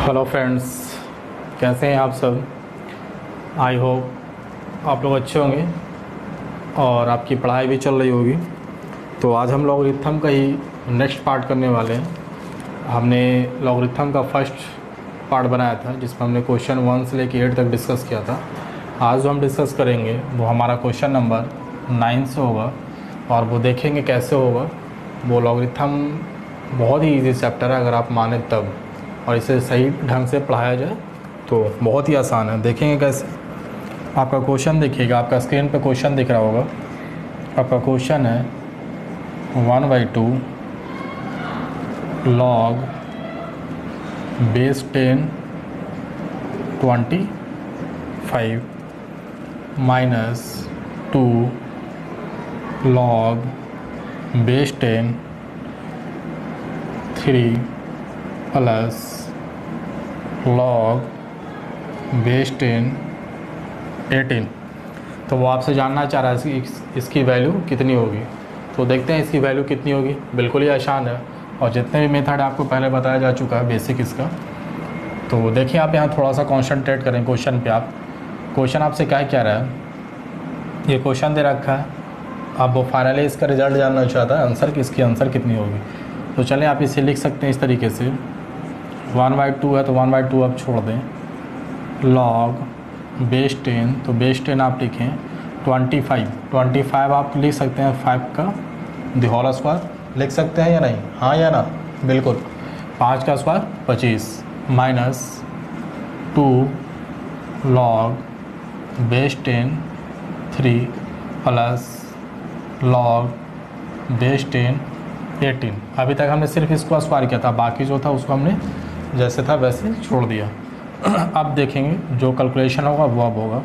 Hello friends, कैसे हैं आप सब। आई होप आप लोग अच्छे होंगे और आपकी पढ़ाई भी चल रही होगी। तो आज हम लॉगरिथम का ही नेक्स्ट पार्ट करने वाले हैं। हमने लॉगरिथम का फर्स्ट पार्ट बनाया था जिसमें हमने क्वेश्चन 1 से लेकर 8 तक डिस्कस किया था। आज जो हम डिस्कस करेंगे वो हमारा क्वेश्चन नंबर 9 से होगा और वो देखेंगे कैसे होगा। वो लॉगरिथम बहुत ही ईजी चैप्टर है अगर आप माने तब, और इसे सही ढंग से पढ़ाया जाए तो बहुत ही आसान है। देखेंगे कैसे। आपका क्वेश्चन देखिएगा, आपका स्क्रीन पे क्वेश्चन दिख रहा होगा। आपका क्वेश्चन है 1/2 log base 10 25 minus 2 log base 10 3 plus log base 10 18। तो वो आपसे जानना चाह रहा है इसकी वैल्यू कितनी होगी। तो देखते हैं इसकी वैल्यू कितनी होगी। बिल्कुल ही आसान है और जितने भी मेथड आपको पहले बताया जा चुका है बेसिक इसका। तो देखिए आप यहाँ थोड़ा सा कॉन्सेंट्रेट करें क्वेश्चन पे। आप क्वेश्चन आपसे क्या कह रहा है, ये क्वेश्चन दे रखा है। अब वो फाइनली इसका रिजल्ट जानना चाहता है, आंसर इसकी आंसर कितनी होगी। तो चलें आप इसे लिख सकते हैं इस तरीके से। 1/2 है तो 1/2 आप छोड़ दें। log base 10, तो base 10 आप लिखें 25 आप लिख सकते हैं 5 का द होल स्क्वायर लिख सकते हैं या नहीं, हाँ या ना, बिल्कुल। 5 का square 25 minus 2 log base 10 3 plus log base 10 18। अभी तक हमने सिर्फ इसको स्क्वायर किया था, बाकी जो था उसको हमने जैसे था वैसे छोड़ दिया। अब देखेंगे जो कैलकुलेशन होगा वो अब होगा।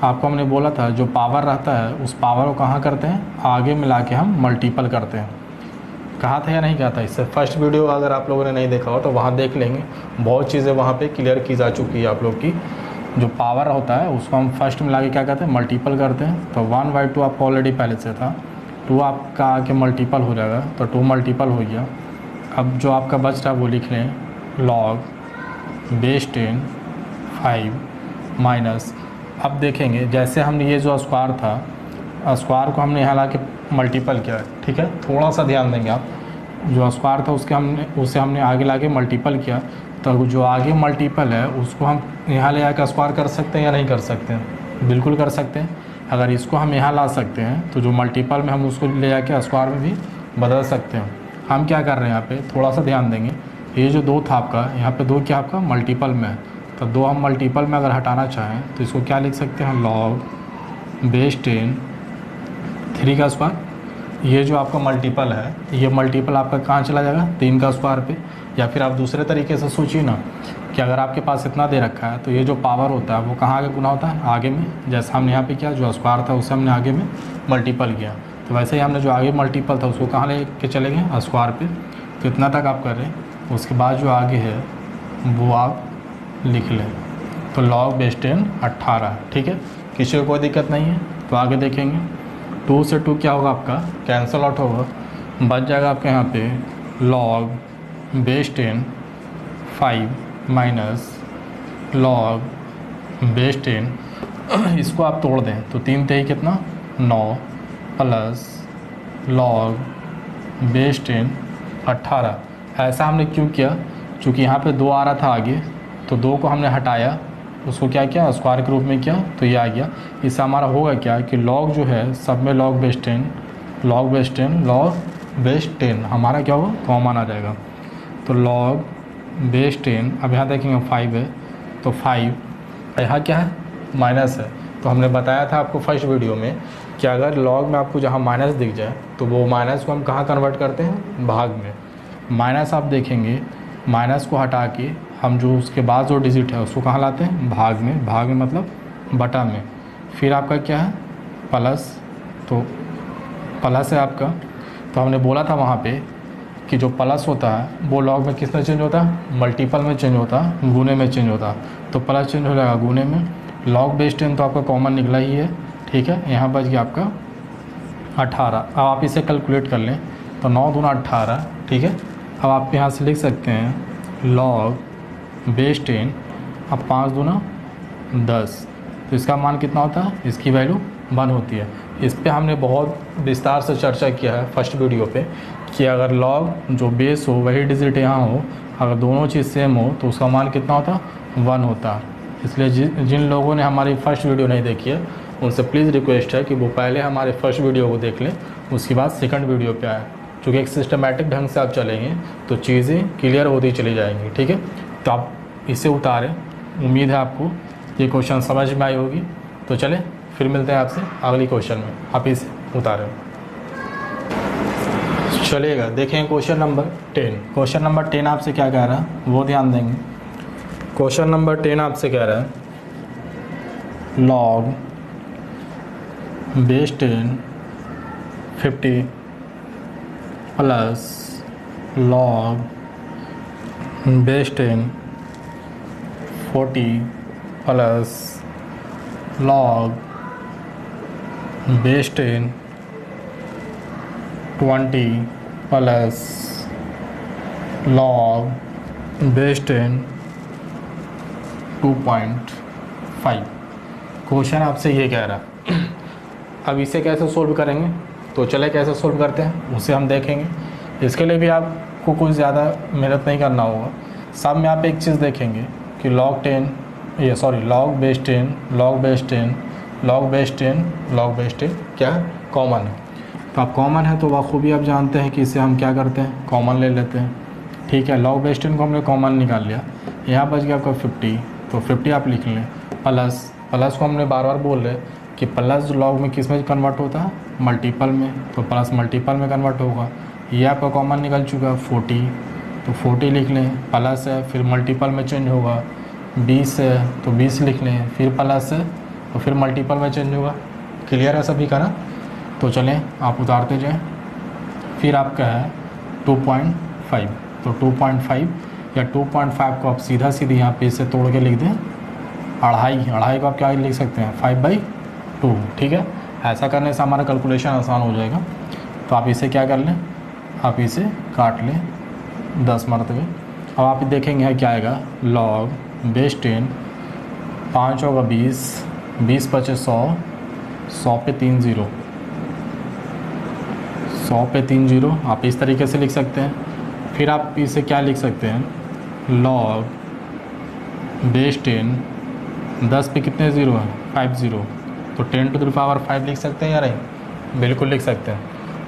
आपको हमने बोला था जो पावर रहता है उस पावर को कहाँ करते हैं, आगे मिला के हम मल्टीपल करते हैं। कहा था या नहीं कहा था। इससे फर्स्ट वीडियो अगर आप लोगों ने नहीं देखा हो तो वहाँ देख लेंगे, बहुत चीज़ें वहाँ पे क्लियर की जा चुकी है आप लोग की। जो पावर होता है उसको हम फर्स्ट मिला के क्या करते हैं, मल्टीपल करते हैं। तो 1/2 आपको ऑलरेडी पहले से था, 2 आपका आके मल्टीपल हो जाएगा तो 2 मल्टीपल हो गया। अब जो आपका बच रहा है वो लिख लें log base 10 5 माइनस। अब देखेंगे जैसे हमने ये जो स्क्वायर था, स्क्वायर को हमने यहाँ ला के मल्टीपल किया, ठीक है। थोड़ा सा ध्यान देंगे आप, जो स्क्वायर था उसे हमने आगे ला के मल्टीपल किया। तो जो आगे मल्टीपल है उसको हम यहाँ ले आकर स्क्वायर कर सकते हैं या नहीं कर सकते हैं, बिल्कुल कर सकते हैं। अगर इसको हम यहाँ ला सकते हैं तो जो मल्टीपल में हम उसको ले जाके स्क्वायर में भी बदल सकते हैं। हम क्या कर रहे हैं यहाँ पे, थोड़ा सा ध्यान देंगे। ये जो 2 था आपका, यहाँ पे 2 क्या आपका मल्टीपल में है, तो 2 हम मल्टीपल में अगर हटाना चाहें तो इसको क्या लिख सकते हैं, log base 10 3 का स्क्वायर। ये जो आपका मल्टीपल है ये मल्टीपल आपका कहाँ चला जाएगा, 3 का स्क्वायर पे। या फिर आप दूसरे तरीके से सोचिए ना कि अगर आपके पास इतना दे रखा है तो ये जो पावर होता है वो कहाँ आगे गुना होता है, आगे में। जैसे हमने यहाँ पे किया, जो स्क्वायर था उसे हमने आगे में मल्टीपल किया, तो वैसे ही हमने जो आगे मल्टीपल था उसको कहाँ ले के चले गए, स्क्वायर पे। तो इतना तक आप कर रहे हैं, उसके बाद जो आगे है वो आप लिख लें। तो log base 10 18, ठीक है, किसी को कोई दिक्कत नहीं है। तो आगे देखेंगे 2 से 2 क्या होगा आपका, कैंसल आउट होगा, बच जाएगा आपके यहाँ पे log base 10 5 minus log base 10। इसको आप तोड़ दें तो 3 3 कितना 9 प्लस log base 10 18। ऐसा हमने क्यों किया, चूँकि यहाँ पे 2 आ रहा था आगे, तो 2 को हमने हटाया, उसको क्या किया, स्क्वायर के रूप में किया, तो ये आ गया। इससे हमारा होगा क्या कि log जो है सब में log base 10 हमारा क्या होगा, कॉमन आ जाएगा। तो log base 10, अब यहाँ देखेंगे 5 है तो 5, यहाँ क्या है, माइनस है। तो हमने बताया था आपको फर्स्ट वीडियो में कि अगर log में आपको जहाँ माइनस दिख जाए तो वो माइनस को हम कहाँ कन्वर्ट करते हैं, भाग में। माइनस आप देखेंगे, माइनस को हटा के हम जो उसके बाद जो डिजिट है उसको कहाँ लाते हैं, भाग में। भाग में मतलब बटा में। फिर आपका क्या है, प्लस, तो प्लस है आपका। तो हमने बोला था वहाँ पे कि जो प्लस होता है वो log में किस में चेंज होता है, मल्टीपल में चेंज होता है, गुने में चेंज होता है। तो प्लस चेंज हो जाएगा गुने में। log base 10 तो आपका कॉमन निकला ही है, ठीक है। यहाँ बच गया आपका 18। अब आप इसे कैलकुलेट कर लें तो 9 दूना 18, ठीक है। अब आप यहाँ से लिख सकते हैं log बेस 10, अब 5 दूना 10, तो इसका मान कितना होता है, इसकी वैल्यू 1 होती है। इस पे हमने बहुत विस्तार से चर्चा किया है फर्स्ट वीडियो पे कि अगर लॉग जो बेस हो वही डिजिट यहाँ हो, अगर दोनों चीज़ सेम हो तो उसका मान कितना होता है, 1 होता है। इसलिए जिन लोगों ने हमारी फर्स्ट वीडियो नहीं देखी है उनसे प्लीज़ रिक्वेस्ट है कि वो पहले हमारे फर्स्ट वीडियो को देख लें, उसके बाद सेकंड वीडियो पे आए। क्योंकि एक सिस्टमेटिक ढंग से आप चलेंगे तो चीज़ें क्लियर होती चली जाएंगी, ठीक है। तो आप इसे उतारें, उम्मीद है आपको ये क्वेश्चन समझ में आई होगी। तो चलें फिर मिलते हैं आपसे अगली क्वेश्चन में, आप इसे उतारें। चलिएगा देखें क्वेश्चन नंबर 10। क्वेश्चन नंबर 10 आपसे क्या कह रहा है वो ध्यान देंगे। क्वेश्चन नंबर 10 आपसे कह रहा है log base 10 50 plus log base 10 40 plus log base 10 20 plus log base 10 2.5। Question आपसे ये कह रहा है। अब इसे कैसे सोल्व करेंगे, तो चले कैसे सोल्व करते हैं उसे हम देखेंगे। इसके लिए भी आपको कुछ ज़्यादा मेहनत नहीं करना होगा। सब में आप एक चीज़ देखेंगे कि log base 10 log base 10 log base 10 log base 10 क्या है, कॉमन है। तो आप कॉमन है तो बखूबी आप जानते हैं कि इसे हम क्या करते हैं, कॉमन ले लेते हैं, ठीक है। लॉग बेस 10 को हमने कॉमन निकाल लिया, यहाँ बच गया आपका 50, तो 50 आप लिख लें। प्लस को हमने बार बार बोल रहे कि प्लस लॉग में किस में कन्वर्ट होता है, मल्टीपल में, तो प्लस मल्टीपल में कन्वर्ट होगा। ये आपका कॉमन निकल चुका है 40, तो 40 लिख लें। प्लस है फिर मल्टीपल में चेंज होगा, 20 है तो 20 लिख लें, फिर प्लस है तो फिर मल्टीपल में चेंज होगा। क्लियर है सभी का ना। तो चलें आप उतारते जाएँ। फिर आपका है 2.5, तो 2.5 या 2.5 को आप सीधा यहाँ पे इसे तोड़ के लिख दें अढ़ाई को आप क्या लिख सकते हैं 5/2, ठीक है। ऐसा करने से हमारा कैलकुलेशन आसान हो जाएगा। तो आप इसे क्या कर लें, आप इसे काट लें 10 मरतबे। अब आप देखेंगे है क्या आएगा, लॉग बेस 10 5 होगा 20, 20 पचे 100, 100 पे 3 0, 100 पे 3 0 आप इस तरीके से लिख सकते हैं। फिर आप इसे क्या लिख सकते हैं, लॉग बेस 10 10 पे कितने ज़ीरो हैं 50, तो 10 टू द पावर 5 लिख सकते हैं या नहीं, बिल्कुल लिख सकते हैं।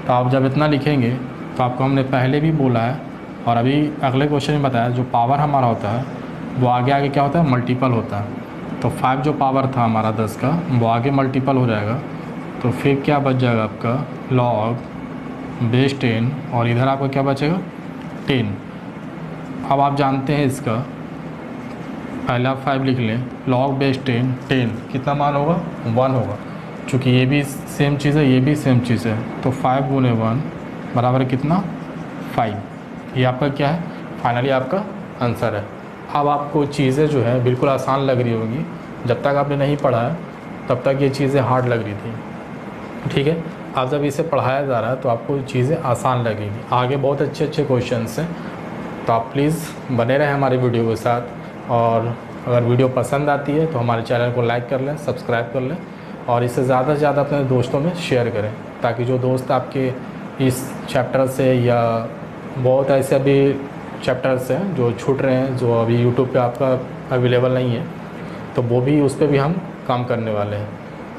तो आप जब इतना लिखेंगे तो आपको हमने पहले भी बोला है और अभी अगले क्वेश्चन में बताया, जो पावर हमारा होता है वो आगे आगे क्या होता है, मल्टीपल होता है। तो 5 जो पावर था हमारा 10 का वो आगे मल्टीपल हो जाएगा, तो फिर क्या बच जाएगा आपका लॉग बेस 10 और इधर आपका क्या बचेगा 10। अब आप जानते हैं इसका, पहले आप 5 लिख लें, लॉग बेस 10 कितना मान होगा 1 होगा, चूँकि ये भी सेम चीज़ है ये भी सेम चीज़ है, तो 5 गुने 1 बराबर कितना 5। ये आपका क्या है, फाइनली आपका आंसर है। अब आपको चीज़ें जो है बिल्कुल आसान लग रही होंगी, जब तक आपने नहीं पढ़ा है तब तक ये चीज़ें हार्ड लग रही थी, ठीक है। अब जब इसे पढ़ाया जा रहा है तो आपको चीज़ें आसान लगेगी। आगे बहुत अच्छे क्वेश्चंस हैं, तो आप प्लीज़ बने रहें हमारे वीडियो के साथ। और अगर वीडियो पसंद आती है तो हमारे चैनल को लाइक कर लें, सब्सक्राइब कर लें और इसे ज़्यादा से ज़्यादा अपने दोस्तों में शेयर करें, ताकि जो दोस्त आपके इस चैप्टर से या बहुत ऐसे अभी चैप्टर्स हैं जो छूट रहे हैं, जो अभी यूट्यूब पे आपका अवेलेबल नहीं है, तो वो भी उस पर भी हम काम करने वाले हैं,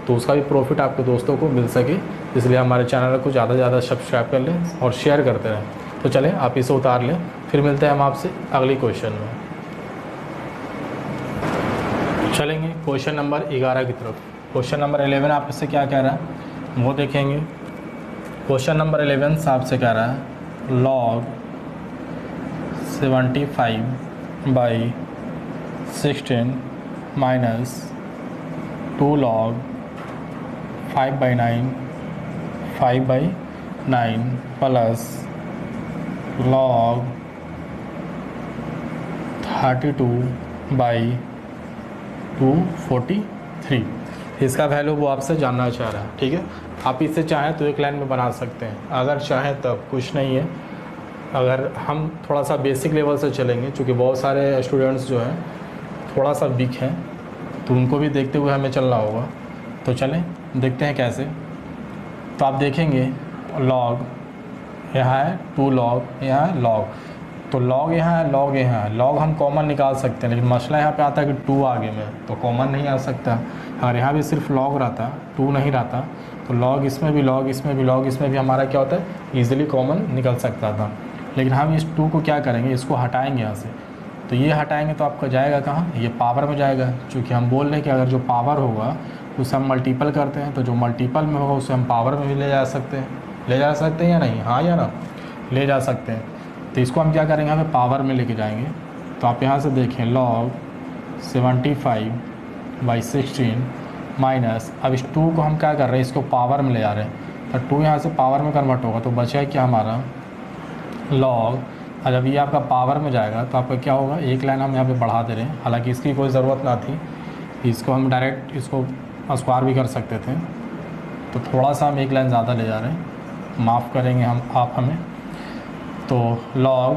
तो उसका भी प्रॉफिट आपके दोस्तों को मिल सके। इसलिए हमारे चैनल को ज़्यादा से ज़्यादा सब्सक्राइब कर लें और शेयर करते रहें। तो चलें आप इसे उतार लें, फिर मिलते हैं हम आपसे अगली क्वेश्चन में। चलेंगे क्वेश्चन नंबर 11 की तरफ। क्वेश्चन नंबर 11 आपसे क्या कह रहा है वो देखेंगे। क्वेश्चन नंबर 11 आपसे कह रहा है log 75/16 minus 2 log 5/9 plus log 32/243। इसका वैल्यू वो आपसे जानना चाह रहा है, ठीक है। आप इसे चाहें तो एक लाइन में बना सकते हैं, अगर चाहें तब कुछ नहीं है, अगर हम थोड़ा सा बेसिक लेवल से चलेंगे, चूँकि बहुत सारे स्टूडेंट्स जो हैं थोड़ा सा वीक हैं, तो उनको भी देखते हुए हमें चलना होगा। तो चलें देखते हैं कैसे। तो आप देखेंगे लॉग यहाँ है 2 लॉग, यहाँ है लॉग, तो लॉग यहाँ है, लॉग यहाँ है। लॉग हम कॉमन निकाल सकते हैं, लेकिन मसला यहाँ पे आता है कि 2 आगे में, तो कॉमन नहीं आ सकता। अगर यहाँ भी सिर्फ लॉग रहता, 2 नहीं रहता, तो लॉग इसमें भी, लॉग इसमें भी, लॉग इसमें भी हमारा क्या होता है, ईजिली कॉमन निकल सकता था। लेकिन हम इस 2 को क्या करेंगे, इसको हटाएँगे यहाँ से। तो ये हटाएँगे तो आपका जाएगा कहाँ, ये पावर में जाएगा। चूँकि हम बोल रहे हैं कि अगर जो पावर होगा उसे हम मल्टीपल करते हैं, तो जो मल्टीपल में होगा उसे हम पावर में भी ले जा सकते हैं। ले जा सकते हैं या नहीं, हाँ या ना, ले जा सकते हैं। तो इसको हम क्या करेंगे, हमें पावर में लेके जाएंगे। तो आप यहाँ से देखें लॉग 75/16 माइनस, अब इस 2 को हम क्या कर रहे हैं, इसको पावर में ले जा रहे हैं। तो 2 यहाँ से पावर में कन्वर्ट होगा, तो बचा है क्या हमारा लॉग। और जब ये आपका पावर में जाएगा तो आपका क्या होगा, एक लाइन हम यहाँ पे बढ़ा दे रहे हैं, हालांकि इसकी कोई ज़रूरत ना थी। इसको हम डायरेक्ट इसको स्क्वायर भी कर सकते थे, तो थोड़ा सा हम एक लाइन ज़्यादा ले जा रहे हैं, माफ़ करेंगे आप हमें। तो log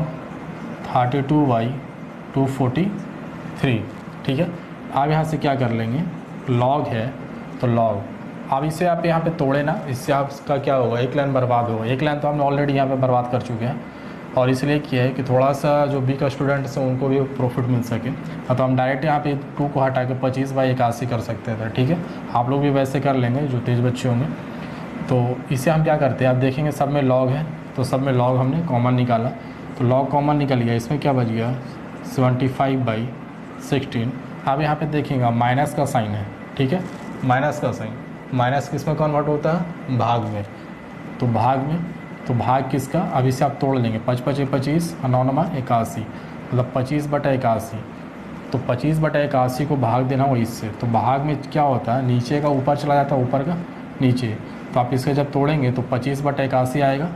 32/243, ठीक है। अब यहाँ से क्या कर लेंगे, log है तो log, अब इसे आप यहाँ पे तोड़े ना, इससे आपका क्या होगा, एक लाइन बर्बाद होगा। एक लाइन तो हमने ऑलरेडी यहाँ पे बर्बाद कर चुके हैं, और इसलिए किया है कि थोड़ा सा जो वीक स्टूडेंट्स हैं उनको भी प्रॉफिट मिल सके। तो हम डायरेक्ट यहाँ पे 2 को हटा के 25/81 कर सकते थे, ठीक है। आप लोग भी वैसे कर लेंगे जो तेज़ बच्चे होंगे। तो इसे हम क्या करते हैं, आप देखेंगे सब में लॉग है, तो सब में लॉग हमने कॉमन निकाला, तो लॉग कॉमन निकल गया। इसमें क्या बच गया 75/16। अब यहाँ पे देखेंगे माइनस का साइन है, ठीक है, माइनस का साइन, माइनस किस में कन्वर्ट होता है, भाग में। तो भाग में, तो भाग किसका, अब इसे आप तोड़ लेंगे, 5×5 = 9 × 81, मतलब 25/81। तो 25/81 को भाग देना हो इससे, तो भाग में क्या होता है, नीचे का ऊपर चला जाता है, ऊपर का नीचे। तो आप इसके जब तोड़ेंगे तो 25/81 आएगा,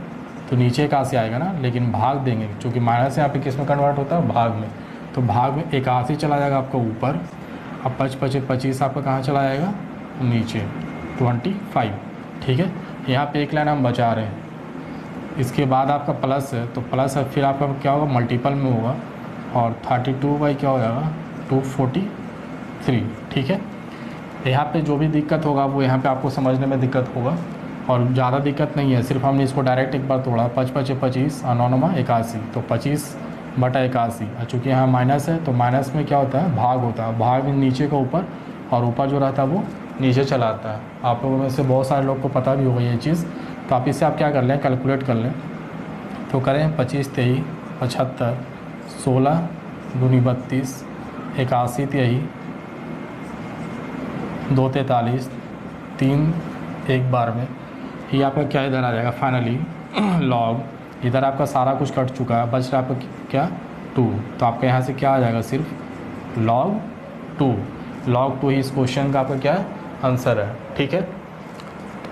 तो नीचे 81 आएगा ना, लेकिन भाग देंगे क्योंकि माइनस यहाँ पे किस में कन्वर्ट होता है, भाग में। तो भाग में 81 चला जाएगा आपका ऊपर, अब 25/25 आपका कहाँ चला जाएगा, नीचे 25, ठीक है। यहाँ पे एक लाइन हम बचा रहे हैं। इसके बाद आपका प्लस है, तो प्लस है, फिर आपका क्या होगा, मल्टीपल में होगा, और 32 क्या हो जाएगा 243, ठीक है। यहाँ पे जो भी दिक्कत होगा वो यहाँ पे आपको समझने में दिक्कत होगा, और ज़्यादा दिक्कत नहीं है, सिर्फ हमने इसको डायरेक्ट एक बार तोड़ा, 5×5 = 9 × 81, तो 25/81। चूँकि यहाँ माइनस है तो माइनस में क्या होता है, भाग होता है, भाग में नीचे का ऊपर, और ऊपर जो रहता है वो नीचे चला आता है। आप लोगों में से बहुत सारे लोग को पता भी होगा ये चीज़। तो आप इससे आप क्या कर लें, कैलकुलेट कर लें, तो करें 25 3 75, 16 दूनी 32, 81 3 2 43, 3 एक बार में। ये आपका क्या इधर आ जाएगा फाइनली लॉग, इधर आपका सारा कुछ कट चुका है, बच रहा है आपका क्या 2। तो आपका यहाँ से क्या आ जाएगा, सिर्फ log 2। log 2 ही इस क्वेश्चन का आपका क्या आंसर है, ठीक है।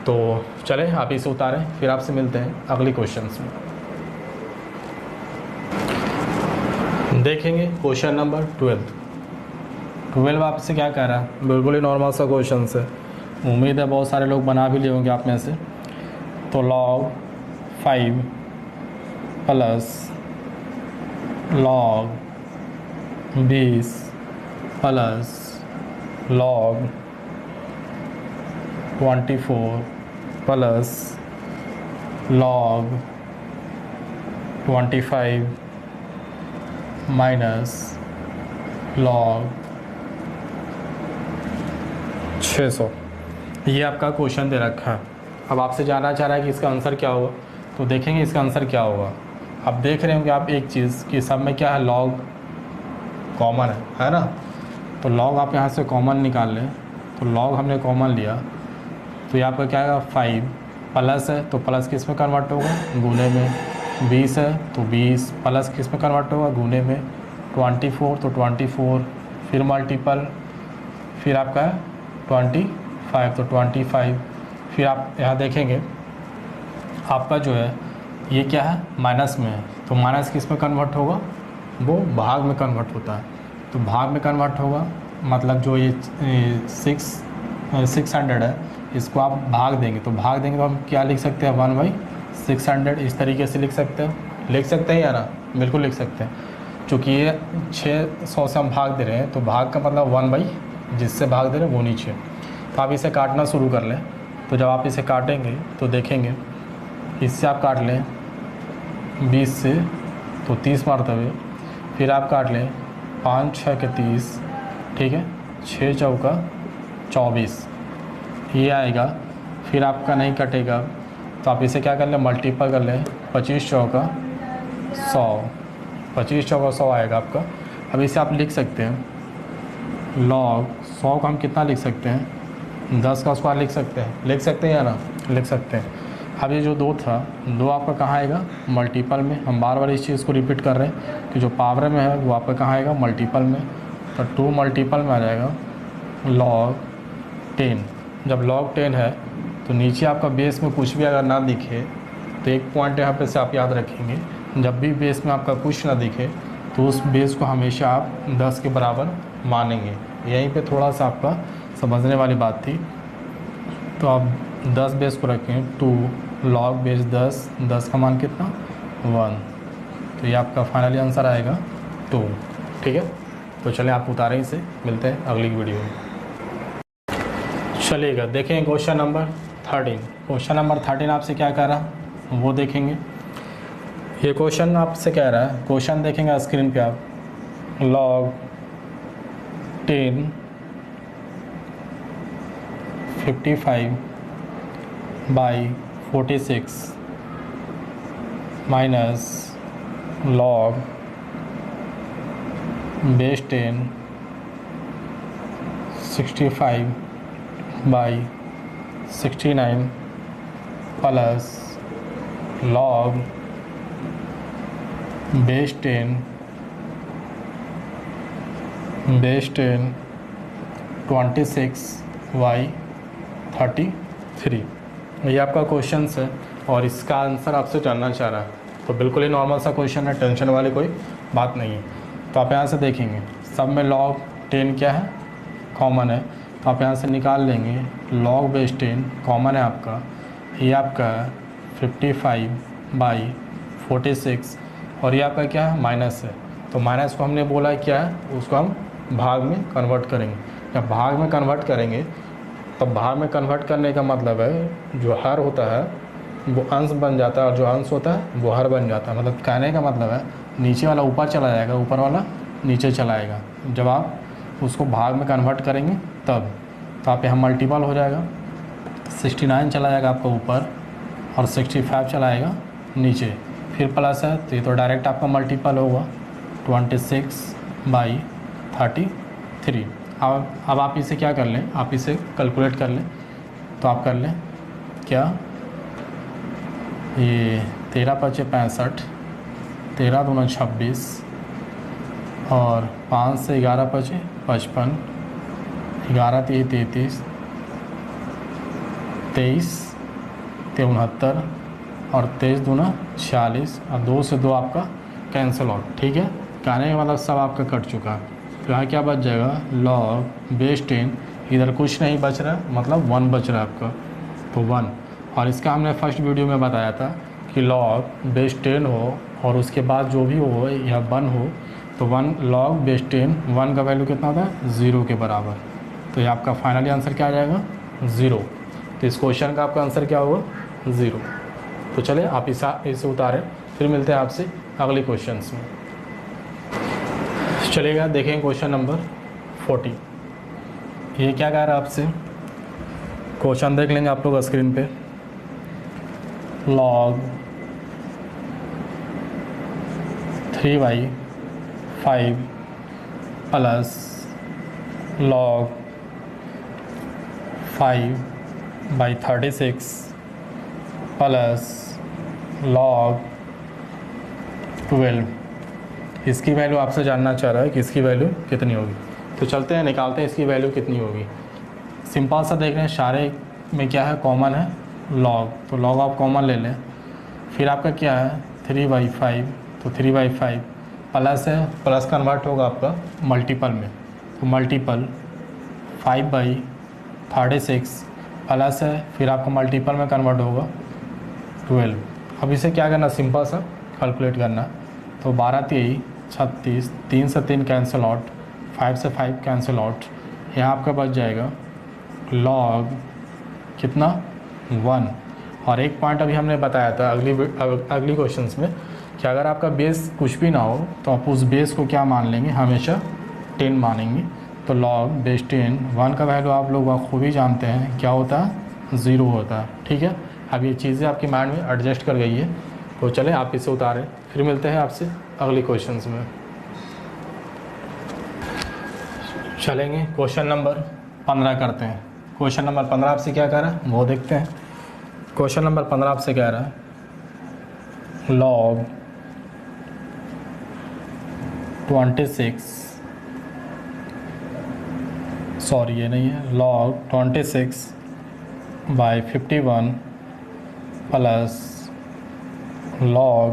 तो चलें आप इसे उतारें, फिर आपसे मिलते हैं अगली क्वेश्चंस में। देखेंगे क्वेश्चन नंबर 12 आपसे क्या कह रहा है, बिल्कुल ही नॉर्मल सा क्वेश्चन है, उम्मीद है बहुत सारे लोग बना भी लिए होंगे आप में से। तो log 5 + log 20 + log 24 + log 25 minus log 600, ये आपका क्वेश्चन दे रखा है। अब आपसे जानना चाह रहा है कि इसका आंसर क्या होगा, तो देखेंगे इसका आंसर क्या होगा। अब देख रहे होंगे आप एक चीज़ कि सब में क्या है, log कॉमन है ना। तो log आप यहाँ से कॉमन निकाल लें, तो log हमने कॉमन लिया, तो ये आपका क्या आएगा 5, प्लस है तो प्लस किस में कन्वर्ट होगा, गुने में। 20 है तो 20 प्लस किस में कन्वर्ट होगा, गुने में। 24 तो 24, फिर मल्टीपल, फिर आपका 25 तो 25, फिर आप यहाँ देखेंगे आपका जो है ये क्या है, माइनस में है, तो माइनस किस में कन्वर्ट होगा, वो भाग में कन्वर्ट होता है। तो भाग में कन्वर्ट होगा, मतलब जो ये 600 है, इसको आप भाग देंगे, तो भाग देंगे तो हम क्या लिख सकते हैं, 1/600 इस तरीके से लिख सकते हैं। लिख सकते हैं या ना? बिल्कुल लिख सकते हैं, चूँकि ये 600 से हम भाग दे रहे हैं तो भाग का मतलब 1/, जिससे भाग दे रहे हैं वो नीचे। तो आप इसे काटना शुरू कर लें। तो जब आप इसे काटेंगे तो देखेंगे, इससे आप काट लें 20 से तो 30 मरतबे, फिर आप काट लें 5 6 के 30, ठीक है, 6 चौका 24 ये आएगा। फिर आपका नहीं कटेगा तो आप इसे क्या कर लें, मल्टीपल कर लें, 25 चौका 100, 25 चौका 100 आएगा आपका। अब इसे आप लिख सकते हैं log 100 को हम कितना लिख सकते हैं, 10 का स्क्वायर लिख सकते हैं या ना? लिख सकते हैं। अब ये जो 2 था, 2 आपका कहाँ आएगा, मल्टीपल में। हम बार बार इस चीज़ को रिपीट कर रहे हैं कि जो पावर में है वो आपका कहाँ आएगा, मल्टीपल में। तो 2 मल्टीपल में आ जाएगा log 10। जब log 10 है तो नीचे आपका बेस में कुछ भी अगर ना दिखे तो एक पॉइंट यहाँ पे से आप याद रखेंगे, जब भी बेस में आपका कुछ ना दिखे तो उस बेस को हमेशा आप 10 के बराबर मानेंगे। यहीं पे थोड़ा सा आपका समझने वाली बात थी। तो आप 10 बेस को रखें, 2 log बेस 10, 10 का मान कितना, 1। तो ये आपका फाइनली आंसर आएगा 2। ठीक है, तो चलें आप उतारें इसे, मिलते हैं अगली वीडियो में। चलिएगा देखें क्वेश्चन नंबर 13। क्वेश्चन नंबर 13 आपसे क्या कह रहा है वो देखेंगे। ये क्वेश्चन आपसे कह रहा है, क्वेश्चन देखेंगे स्क्रीन पे आप, log 10 55/46 minus log base 10 65/69 plus log base 10 26/33। ये आपका क्वेश्चन है और इसका आंसर आपसे जानना चाह रहा है। तो बिल्कुल ही नॉर्मल सा क्वेश्चन है, टेंशन वाली कोई बात नहीं है। तो आप यहाँ से देखेंगे सब में log 10 क्या है, कॉमन है। तो आप यहाँ से निकाल लेंगे log बेस 10 कॉमन है आपका, ये आपका 55/46 और ये आपका क्या है, माइनस है। तो माइनस को हमने बोला है क्या है, उसको हम भाग में कन्वर्ट करेंगे। जब भाग में कन्वर्ट करेंगे तो भाग में कन्वर्ट करने का मतलब है जो हर होता है वो अंश बन जाता है और जो अंश होता है वो हर बन जाता है। मतलब कहने का मतलब है नीचे वाला ऊपर चला जाएगा, ऊपर वाला नीचे चला आएगा। जब आप उसको भाग में कन्वर्ट करेंगे तब तो आप यहाँ मल्टीपल हो जाएगा, 69 चला जाएगा आपका ऊपर और 65 चला आएगा नीचे, फिर प्लस है तो ये तो डायरेक्ट आपका मल्टीपल होगा 26/33। अब आप इसे क्या कर लें, आप इसे कैलकुलेट कर लें। तो आप कर लें क्या, ये 13×5 = 65, 13×2 = 26 और 5 से 11×5 = 55, 11×3 = 33, 23 × 69 और 23×2 = 46 और 2 से 2 आपका कैंसिल आउट। ठीक है, कहने का मतलब सब आपका कट चुका है। तो यहाँ क्या बच जाएगा, log बेस 10, इधर कुछ नहीं बच रहा मतलब 1 बच रहा है आपका, तो 1। और इसका हमने फर्स्ट वीडियो में बताया था कि log बेस 10 हो और उसके बाद जो भी हो या 1 हो तो 1 log बेस 10, 1 का वैल्यू कितना होता है, 0 के बराबर। तो ये आपका फाइनली आंसर क्या आ जाएगा, 0। तो इस क्वेश्चन का आपका आंसर क्या होगा, 0। तो चले आप इसे उतारें, फिर मिलते हैं आपसे अगले क्वेश्चन में। चलेगा देखें क्वेश्चन नंबर 40। ये क्या कह रहा है आपसे, क्वेश्चन देख लेंगे आप लोग स्क्रीन पे। log 3/5 plus log 5/36 plus log 12। इसकी वैल्यू आपसे जानना चाह रहा है कि इसकी वैल्यू कितनी होगी। तो चलते हैं निकालते हैं इसकी वैल्यू कितनी होगी। सिंपल सा देख रहे हैं, सारे में क्या है, कॉमन है log, तो log आप कॉमन ले लें। फिर आपका क्या है 3/5, तो 3/5 प्लस है, प्लस कन्वर्ट होगा आपका मल्टीपल में, तो मल्टीपल 5/36 प्लस है, फिर आपका मल्टीपल में कन्वर्ट होगा 12। अब इसे क्या करना, सिंपल सा कैलकुलेट करना। तो 12 3 36, 3 से 3 कैंसिल आउट, 5 से 5 कैंसिल आउट, यहाँ आपका बच जाएगा लॉग कितना 1। और एक पॉइंट अभी हमने बताया था अगली क्वेश्चंस में कि अगर आपका बेस कुछ भी ना हो तो आप उस बेस को क्या मान लेंगे, हमेशा 10 मानेंगे। तो लॉग बेस 10, 1 का वैल्यू आप लोग खूब ही जानते हैं क्या होता है, 0 होता है। ठीक है, अब ये चीज़ें आपकी माइंड में एडजस्ट कर गई है, तो चलें आप इसे उतारें, फिर मिलते हैं आपसे अगली क्वेश्चंस में। चलेंगे क्वेश्चन नंबर 15 करते हैं। क्वेश्चन नंबर 15 आपसे क्या कह रहा है वो देखते हैं। क्वेश्चन नंबर 15 आपसे कह रहा है लॉग 26, सॉरी ये नहीं है, log 26/51 प्लस log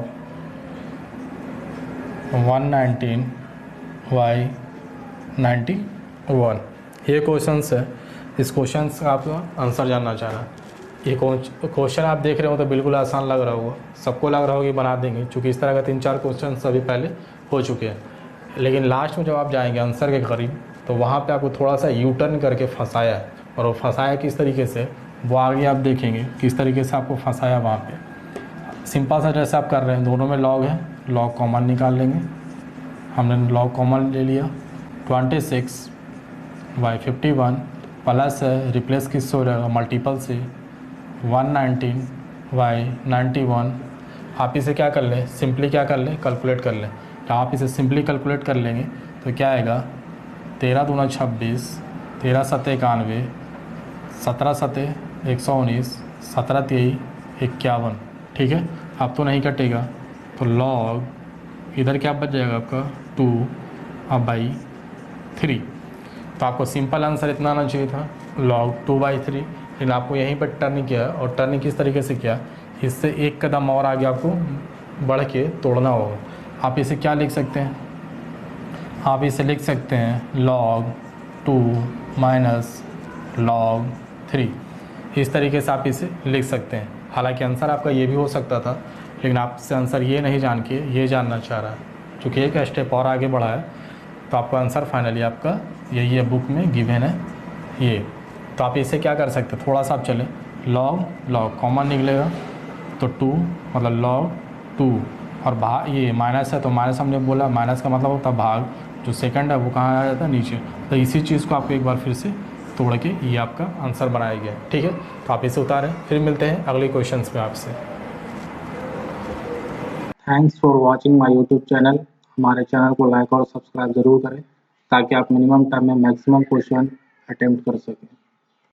119/91। ये क्वेश्चन है, इस क्वेश्चन का आपका आंसर जानना चाह रहा है। ये क्वेश्चन आप देख रहे हो तो बिल्कुल आसान लग रहा होगा, सबको लग रहा होगा कि बना देंगे, क्योंकि इस तरह का 3-4 क्वेश्चन अभी पहले हो चुके हैं। लेकिन लास्ट में जब आप जाएंगे आंसर के करीब तो वहाँ पे आपको थोड़ा सा यू टर्न करके फंसाया है, और वो फंसाया किस तरीके से वो आगे आप देखेंगे किस तरीके से आपको फंसाया वहाँ पे। सिंपल सा जैसे आप कर रहे हैं, दोनों में लॉग है, लॉग कॉमन निकाल लेंगे। हमने लॉग कॉमन ले लिया, 26/51 प्लस रिप्लेस किससे हो रहेगा, मल्टीपल से 119/91। आप इसे क्या कर लें, सिंपली क्या कर लें, कैलकुलेट कर लें। तो आप इसे सिंपली कैलकुलेट कर लेंगे तो क्या आएगा, 13 दूना 26, 13 सत्ते 91, 17 सत्ते 119, 17 3 51। ठीक है, अब तो नहीं कटेगा, तो लॉग इधर क्या बच जाएगा आपका 2/3। तो आपको सिंपल आंसर इतना आना चाहिए था, लॉग 2/3, लेकिन आपको यहीं पर टर्न किया, और टर्न किस तरीके से किया, इससे एक कदम और आगे आपको बढ़ के तोड़ना होगा। आप इसे क्या लिख सकते हैं, आप इसे लिख सकते हैं log 2 माइनस log 3। इस तरीके से आप इसे लिख सकते हैं। हालांकि आंसर आपका ये भी हो सकता था, लेकिन आपसे आंसर ये नहीं जान के ये जानना चाह रहा है, क्योंकि एक स्टेप और आगे बढ़ा है, तो आपका आंसर फाइनली आपका यही है, बुक में गिवन है ये। तो आप इसे क्या कर सकते हैं, थोड़ा सा आप चलें, लॉग कॉमन निकलेगा तो 2 मतलब log 2, और भाग ये माइनस है तो माइनस हमने बोला, माइनस का मतलब होता है भाग, जो सेकंड है वो कहाँ आ जाता है, नीचे। तो इसी चीज़ को आपको एक बार फिर से तोड़ के ये आपका आंसर बनाया गया। ठीक है, तो आप इसे उतारें, फिर मिलते हैं अगले क्वेश्चंस में आपसे। Thanks for watching my YouTube channel. हमारे चैनल को लाइक और सब्सक्राइब जरूर करें ताकि आप मिनिमम टाइम में मैक्सिमम क्वेश्चन अटेम्प्ट कर सकें।